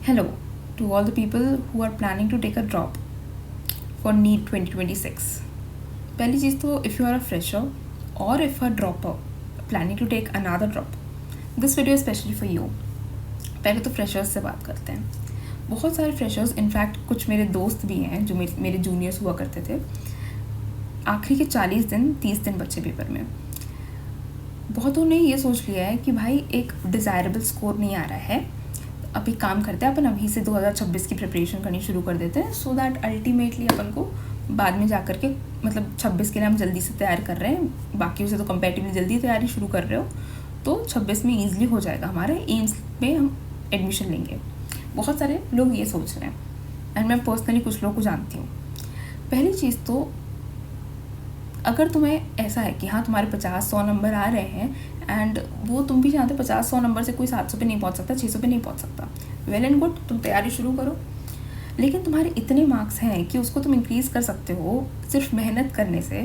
Hello to all the people who are planning to take a drop for NEET 2026. पहली चीज़ तो if you are a fresher or if a dropper planning to take another drop, this video is specially for you. पहले तो freshers से बात करते हैं. बहुत सारे फ्रेशर्स, इनफैक्ट कुछ मेरे दोस्त भी हैं जो मेरे जूनियर्स हुआ करते थे. आखिरी के 40 दिन 30 दिन बच्चे पेपर में. बहुतों ने ये सोच लिया है कि भाई एक डिज़ायरेबल स्कोर नहीं आ रहा है, अब एक काम करते हैं, अपन अभी से 2026 की प्रिपरेशन करनी शुरू कर देते हैं, सो दैट अल्टीमेटली अपन को बाद में जा कर के मतलब 26 के लिए हम जल्दी से तैयार कर रहे हैं, बाकी से तो कंपेरेटिवली जल्दी तैयारी शुरू कर रहे हो, तो 26 में ईजिली हो जाएगा, हमारे एम्स में हम एडमिशन लेंगे. बहुत सारे लोग ये सोच रहे हैं एंड मैं पर्सनली कुछ लोगों को जानती हूँ. पहली चीज़ तो अगर तुम्हें ऐसा है कि हाँ तुम्हारे 50-100 नंबर आ रहे हैं एंड वो तुम भी जानते हो 50-100 नंबर से कोई 700 पे नहीं पहुँच सकता, 600 पे नहीं पहुँच सकता, वेल एंड गुड, तुम तैयारी शुरू करो. लेकिन तुम्हारे इतने मार्क्स हैं कि उसको तुम इंक्रीज़ कर सकते हो सिर्फ मेहनत करने से.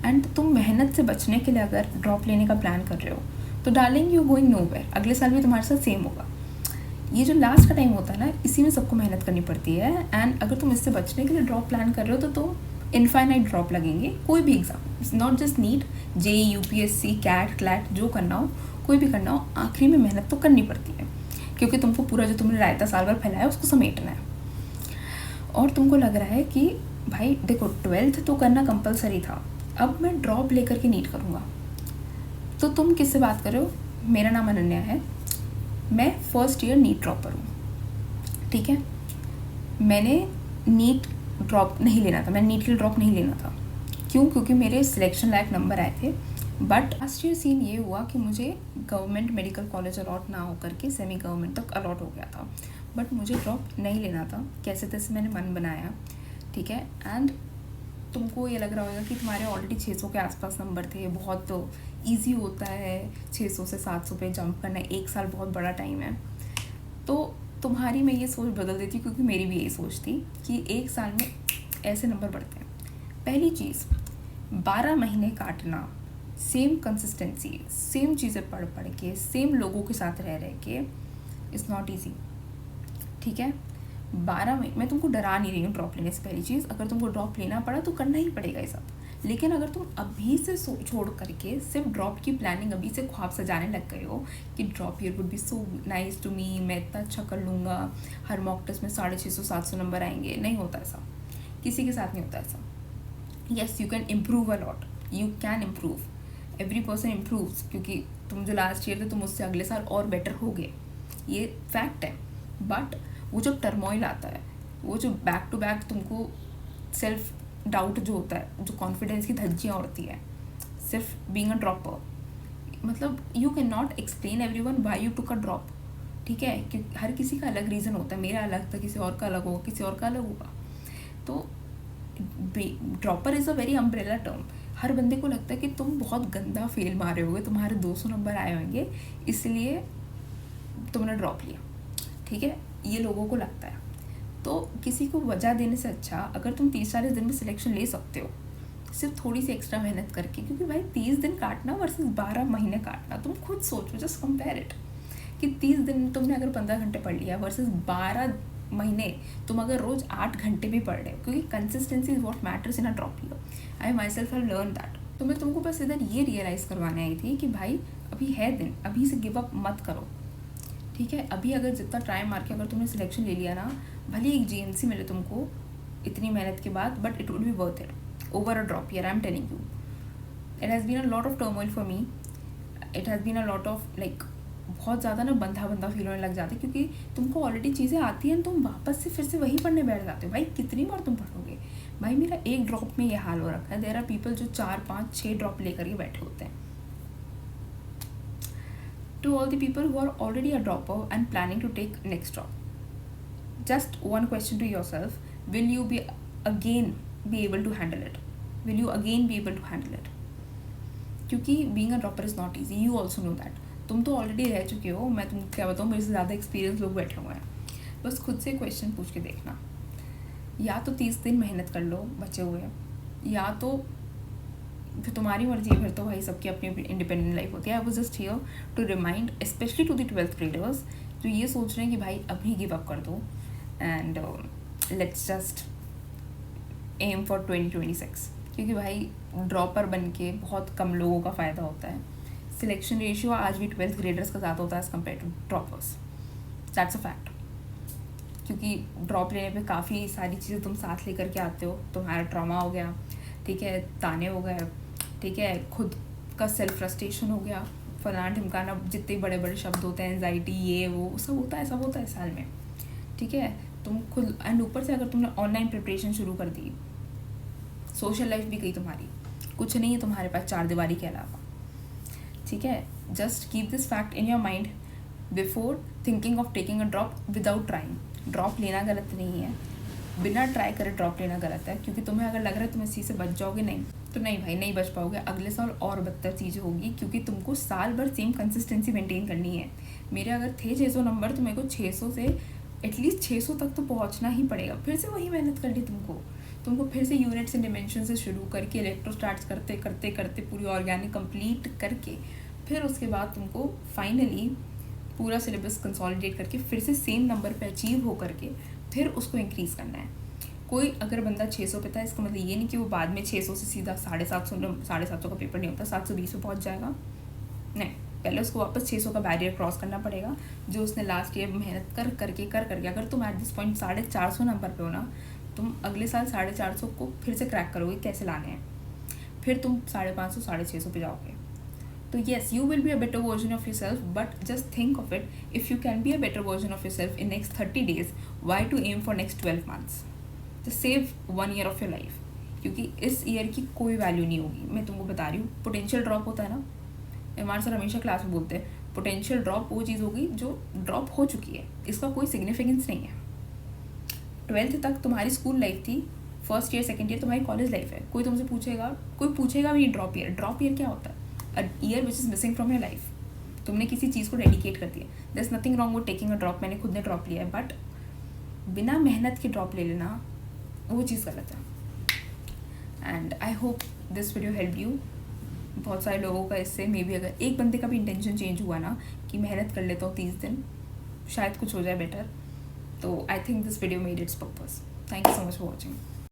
एंड तुम मेहनत से बचने के लिए अगर ड्रॉप लेने का प्लान कर रहे हो तो डार्लिंग यू गोइंग नोवेयर. अगले साल भी तुम्हारे साथ सेम होगा. ये जो लास्ट का टाइम होता है ना, इसी में सबको मेहनत करनी पड़ती है. एंड अगर तुम इससे बचने के लिए ड्रॉप प्लान कर रहे हो तो तुम इनफाइनाइट ड्रॉप लगेंगे. कोई भी exam, not just NEET, JEE, UPSC, CAT, CLAT, जो करना हो, कोई भी करना हो, आखिरी में मेहनत तो करनी पड़ती है, क्योंकि तुमको पूरा जो तुमने रायता साल भर फैलाया उसको समेटना है. और तुमको लग रहा है कि भाई देखो 12th तो करना कंपलसरी था, अब मैं ड्रॉप लेकर के नीट करूँगा. तो तुम किससे बात कर रहे हो? मेरा नाम अनन्या है, मैं फर्स्ट ईयर नीट ड्रॉपर हूँ. ठीक है, मैंने नीट ड्रॉप नहीं लेना था, मैंने नीट के लिए ड्रॉप नहीं लेना था. क्यों? क्योंकि मेरे सिलेक्शन लायक नंबर आए थे. बट लास्ट ईयर सीन ये हुआ कि मुझे गवर्नमेंट मेडिकल कॉलेज अलॉट ना होकर के सेमी गवर्नमेंट तक अलॉट हो गया था. बट मुझे ड्रॉप नहीं लेना था, कैसे तैसे मैंने मन बनाया. ठीक है, एंड तुमको ये लग रहा होगा कि तुम्हारे ऑलरेडी 600 के आसपास नंबर थे, बहुत तो ईजी होता है 600 से 700 पे जंप करना, एक साल बहुत बड़ा टाइम है. तो तुम्हारी मैं ये सोच बदल देती हूँ, क्योंकि मेरी भी यही सोच थी कि एक साल में ऐसे नंबर बढ़ते हैं. पहली चीज़, 12 महीने काटना, सेम कंसिस्टेंसी, सेम चीज़ें पढ़ के, सेम लोगों के साथ रह के, इज़ नॉट ईजी. ठीक है, 12 महीने, मैं तुमको डरा नहीं रही हूँ ड्रॉप लेने से. पहली चीज़, अगर तुमको ड्रॉप लेना पड़ा तो करना ही पड़ेगा ये सब. लेकिन अगर तुम अभी से छोड़ करके सिर्फ ड्रॉप की प्लानिंग अभी से ख्वाब सजाने लग गए हो कि drop year would be so nice to me, मैं इतना अच्छा कर लूँगा, हर मॉक टेस्ट में 650-700 नंबर आएंगे, नहीं होता ऐसा, किसी के साथ नहीं होता ऐसा. Yes, you can improve a lot, you can improve, every person improves, क्योंकि तुम जो लास्ट ईयर थे तुम उससे अगले साल और बेटर हो गए, ये फैक्ट है. बट वो जो टर्मोइल आता है, वो जो बैक टू बैक तुमको सेल्फ डाउट जो होता है, जो कॉन्फिडेंस की धज्जियाँ उड़ती है सिर्फ बीइंग अ ड्रॉपर, मतलब you can not explain everyone why you took a drop. ठीक है, क्योंकि हर किसी का अलग रीज़न होता है, मेरा अलग था, किसी और का अलग होगा, किसी और का अलग होगा. तो dropper is a very umbrella term. हर बंदे को लगता है कि तुम बहुत गंदा फेल मारे होगे, तुम्हारे 200 नंबर आए होंगे, इसलिए तुमने ड्रॉप लिया. ठीक है, ये लोगों को लगता है. तो किसी को वजह देने से अच्छा अगर तुम 30-40 दिन में सिलेक्शन ले सकते हो सिर्फ थोड़ी सी एक्स्ट्रा मेहनत करके, क्योंकि भाई 30 दिन काटना वर्सेस 12 महीने काटना, तुम खुद सोचो, जस्ट कंपेयर इट, कि 30 दिन तुमने अगर 15 घंटे पढ़ लिया वर्सेस 12 महीने तुम अगर रोज़ 8 घंटे भी पढ़ रहे हो, क्योंकि consistency is what matters in a drop year. I my self have learn that. तो मैं तुमको बस इधर ये रियलाइज़ करवाने आई थी कि भाई अभी है दिन, अभी से गिव अप मत करो. ठीक है, अभी अगर जितना ट्राई मार के अगर तुमने सिलेक्शन ले लिया ना, भले एक जीएमसी मिले तुमको इतनी मेहनत के बाद, but it would be worth it over a drop year. I am telling you, it has been a lot of turmoil for me. It has been a lot of like, बहुत ज़्यादा ना बंधा फील होने लग जाते, क्योंकि तुमको already चीज़ें आती हैं, तुम वापस से फिर से वही पढ़ने बैठ जाते हो. भाई कितनी बार तुम पढ़ोगे? भाई मेरा एक ड्रॉप में ये हाल हो रखा है. देयर आर पीपल जो 4-5-6 ड्रॉप लेकर के बैठे होते हैं. To all the people who are already a dropper and planning to take next drop, just one question to yourself: will you again be able to handle it? Will you again be able to handle it? क्योंकि being a dropper is not easy. You also know that. तुम तो already रह चुके हो, मैं तुमको क्या बताऊँ, मेरे से ज़्यादा एक्सपीरियंस लोग बैठे हुए हैं. बस खुद से क्वेश्चन पूछ के देखना, या तो 30 दिन मेहनत कर लो बचे हुए, या तो फिर तुम्हारी मर्जी है, फिर तो भाई सबकी अपनी अपनी इंडिपेंडेंट लाइफ होती है. I was just here to remind specially to the 12th graders जो ये सोच रहे हैं कि भाई अभी गिव अप कर दो and let's just aim for 2026, क्योंकि भाई ड्रॉपर बन के बहुत कम लोगों का फ़ायदा होता है। सिलेक्शन रेशियो आज भी 12th ग्रेडर्स का ज़्यादा होता है as compare to droppers, that's a fact. क्योंकि ड्रॉप लेने पे काफ़ी सारी चीज़ें तुम साथ लेकर के आते हो, तुम्हारा ट्रॉमा हो गया, ठीक है, ताने हो गए, ठीक है, खुद का सेल्फ फ्रस्ट्रेशन हो गया, फलाना ढिमकाना, जितने बड़े बड़े शब्द होते हैं, एंजाइटी, ये वो सब होता है साल में, ठीक है। तुम खुद एंड ऊपर से अगर तुमने ऑनलाइन प्रिपरेशन शुरू कर दी, सोशल लाइफ भी गई तुम्हारी, कुछ नहीं है तुम्हारे पास चार दीवारी के अलावा, ठीक है। Just keep this fact in your mind before thinking of taking a drop without trying. Drop लेना गलत नहीं है, बिना ट्राई करे ड्रॉप लेना गलत है, क्योंकि तुम्हें अगर लग रहा है तुम इस चीज़ से बच जाओगे, नहीं तो नहीं भाई, नहीं बच पाओगे। अगले साल और बदतर चीज़ें होगी, क्योंकि तुमको साल भर सेम कंसिस्टेंसी मेंटेन करनी है। मेरे अगर थे 600 नंबर तो मेरे को 600 से एटलीस्ट 600 तक तो पहुंचना ही पड़ेगा। फिर से वही मेहनत करनी तुमको फिर से यूनिट्स एंड डिमेंशन से शुरू करके इलेक्ट्रोस्टैट्स करते करते करते पूरी ऑर्गेनिक कंप्लीट करके, फिर उसके बाद तुमको फाइनली पूरा सिलेबस कंसोलिडेट करके फिर से सेम नंबर पे अचीव हो करके फिर उसको इंक्रीज़ करना है। कोई अगर बंदा 600 पे था, इसका मतलब ये नहीं कि वो बाद में 600 से सीधा 750 का पेपर नहीं होता, 720 पे पहुँच जाएगा, नहीं। पहले उसको वापस 600 का बैरियर क्रॉस करना पड़ेगा, जो उसने लास्ट ईयर मेहनत कर करके अगर तुम एट दिस पॉइंट 450 नंबर पे हो ना, तुम अगले साल 450 को फिर से क्रैक करोगे, कैसे लाने हैं, फिर तुम 550 650 पे जाओगे। तो yes, you will be a better version of yourself, but just think of it, if you can be a better version of yourself in next 30 days, why to aim for next 12 months? Just save 1 year of your life, क्योंकि इस year की कोई value नहीं होगी। मैं तुमको बता रही हूँ, पोटेंशियल ड्रॉप होता है ना, हमारे सर हमेशा क्लास में बोलते हैं, पोटेंशियल ड्रॉप वो चीज़ होगी जो ड्रॉप हो चुकी है, इसका कोई सिग्निफिकेंस नहीं है। 12th तक तुम्हारी स्कूल लाइफ थी, फर्स्ट ईयर सेकेंड ईयर तुम्हारी कॉलेज लाइफ है। कोई तुमसे कोई पूछेगा भी ड्रॉप ईयर क्या होता है? A year which is missing from your life. तुमने किसी चीज़ को डेडिकेट कर दिया, there is nothing wrong with taking a drop. मैंने खुद ने ड्रॉप लिया है, बट बिना मेहनत के ड्रॉप ले लेना वो चीज़ गलत है। And I hope this video help you. बहुत सारे लोगों का इससे मे बी अगर एक बंदे का भी इंटेंशन चेंज हुआ ना कि मेहनत कर लेता हूँ 30 दिन, शायद कुछ हो जाए बेटर। तो I think this video made it's purpose. Thank you so much for watching.